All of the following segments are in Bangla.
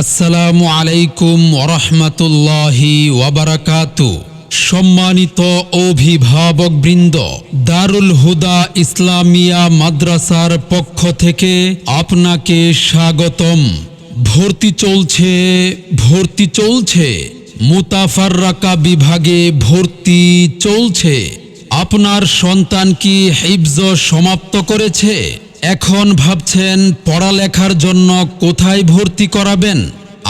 আসসালামু আলাইকুম ওরহমতুল্লাহি ওয়াবারাকাতু। সম্মানিত অভিভাবকবৃন্দ, দারুল হুদা ইসলামিয়া মাদ্রাসার পক্ষ থেকে আপনাকে স্বাগতম। ভর্তি চলছে মুতাফাররাকা বিভাগে ভর্তি চলছে। আপনার সন্তান কি হিফজ সমাপ্ত করেছে? এখন ভাবছেন পড়ালেখার জন্য কোথায় ভর্তি করাবেন?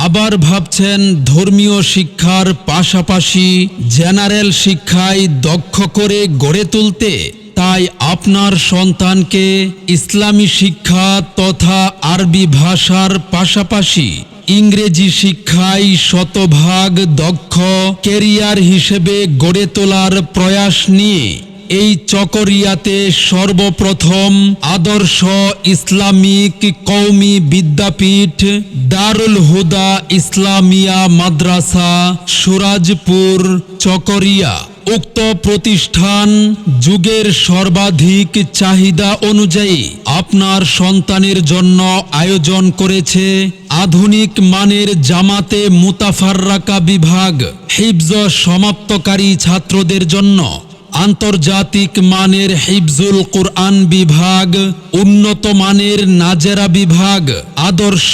আবার ভাবছেন ধর্মীয় শিক্ষার পাশাপাশি জেনারেল শিক্ষায় দক্ষ করে গড়ে তুলতে। তাই আপনার সন্তানকে ইসলামী শিক্ষা তথা আরবি ভাষার পাশাপাশি ইংরেজি শিক্ষায় শতভাগ দক্ষ ক্যারিয়ার হিসেবে গড়ে তোলার প্রয়াস নিয়ে এই চকরিয়াতে সর্বপ্রথম আদর্শ ইসলামিক কওমি বিদ্যাপীঠ দারুল হুদা ইসলামিয়া মাদ্রাসা সুরাজপুর চকরিয়া। উক্ত প্রতিষ্ঠান যুগের সর্বাধিক চাহিদা অনুযায়ী আপনার সন্তানের জন্য আয়োজন করেছে আধুনিক মানের জামাতে মুতাফাররাকা বিভাগ, হিফজ সমাপ্তকারী ছাত্রদের জন্য আন্তর্জাতিক মানের হিফজুল কুরআন বিভাগ, উন্নত মানের নাজেরা বিভাগ, আদর্শ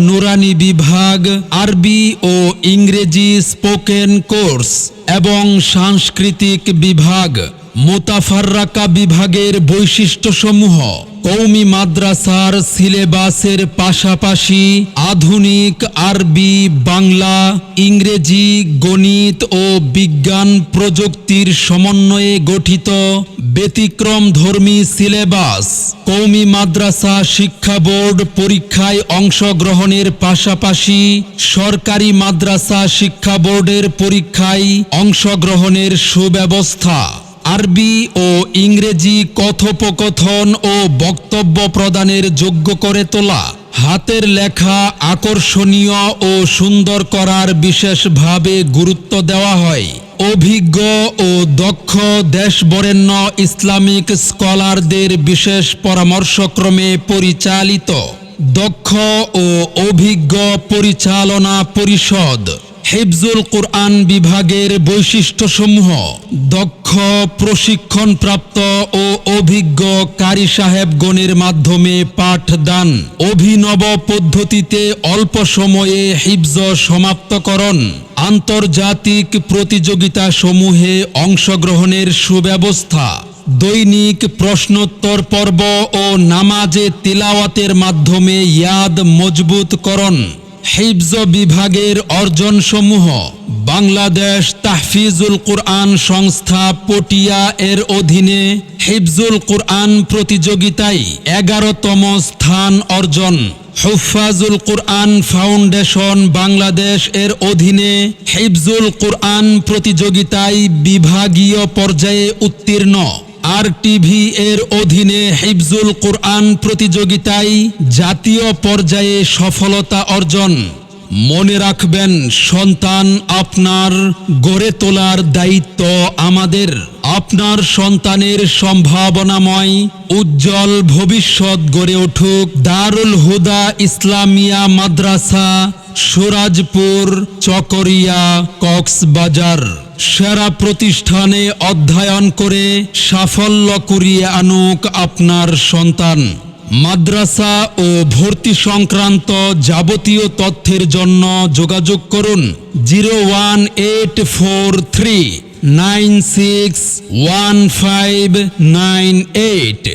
নুরানি বিভাগ, আরবি ও ইংরেজি স্পোকেন কোর্স এবং সাংস্কৃতিক বিভাগ। মুতাফাররাকা বিভাগের বৈশিষ্ট্যসমূহ: কওমি মাদ্রাসার সিলেবাসের পাশাপাশি আধুনিক আরবি, বাংলা, ইংরেজি, গণিত ও বিজ্ঞান প্রযুক্তির সমন্বয়ে গঠিত ব্যতিক্রমধর্মী সিলেবাস। কওমি মাদ্রাসা শিক্ষা বোর্ড পরীক্ষায় অংশগ্রহণের পাশাপাশি সরকারি মাদ্রাসা শিক্ষা বোর্ডের পরীক্ষায় অংশগ্রহণের সুব্যবস্থা। আরবি ও ইংরেজি কথোপকথন ও বক্তব্য প্রদানের যোগ্য করে তোলা। হাতের লেখা আকর্ষণীয় ও সুন্দর করার বিশেষভাবে গুরুত্ব দেওয়া হয়। অভিজ্ঞ ও দক্ষ দেশবরেণ্য ইসলামিক স্কলারদের বিশেষ পরামর্শক্রমে পরিচালিত দক্ষ ও অভিজ্ঞ পরিচালনা পরিষদ। হিফজুল কুরআন বিভাগের বৈশিষ্ট্যসমূহ: দক্ষ প্রশিক্ষণপ্রাপ্ত ও অভিজ্ঞ কারি সাহেবগণের মাধ্যমে পাঠদান, অভিনব পদ্ধতিতে অল্প সময়ে হিফজ সমাপ্তকরণ, আন্তর্জাতিক প্রতিযোগিতাসমূহে অংশগ্রহণের সুব্যবস্থা, দৈনিক প্রশ্নোত্তর পর্ব ও নামাজে তিলাওয়াতের মাধ্যমে ইয়াদ মজবুতকরণ। হিফজ বিভাগের অর্জনসমূহ: বাংলাদেশ তাহফিজুল কুরআন সংস্থা পটিয়া এর অধীনে হিফজুল কুরআন প্রতিযোগিতায় 11তম স্থান অর্জন। হুফাজুল কুরআন ফাউন্ডেশন বাংলাদেশ এর অধীনে হিফজুল কুরআন প্রতিযোগিতায় বিভাগীয় পর্যায়ে উত্তীর্ণ। RTV এর অধীনে হিফজুল কুরআন প্রতিযোগিতায় জাতীয় পর্যায়ে সফলতা অর্জন। মনে রাখবেন, সন্তান আপনার, গড়ে তোলার দায়িত্ব আমাদের। আপনার সন্তানের সম্ভাবনাময় উজ্জ্বল ভবিষ্যৎ গড়ে উঠুক দারুল হুদা ইসলামিয়া মাদ্রাসা সুরাজপুর চকরিয়া কক্সবাজার। সেরা প্রতিষ্ঠানে অধ্যয়ন করে সাফল্য কুড়িয়ে আনুক আপনার সন্তান। মাদ্রাসা ও ভর্তি সংক্রান্ত যাবতীয় তথ্যের জন্য যোগাযোগ করুন 01843961598।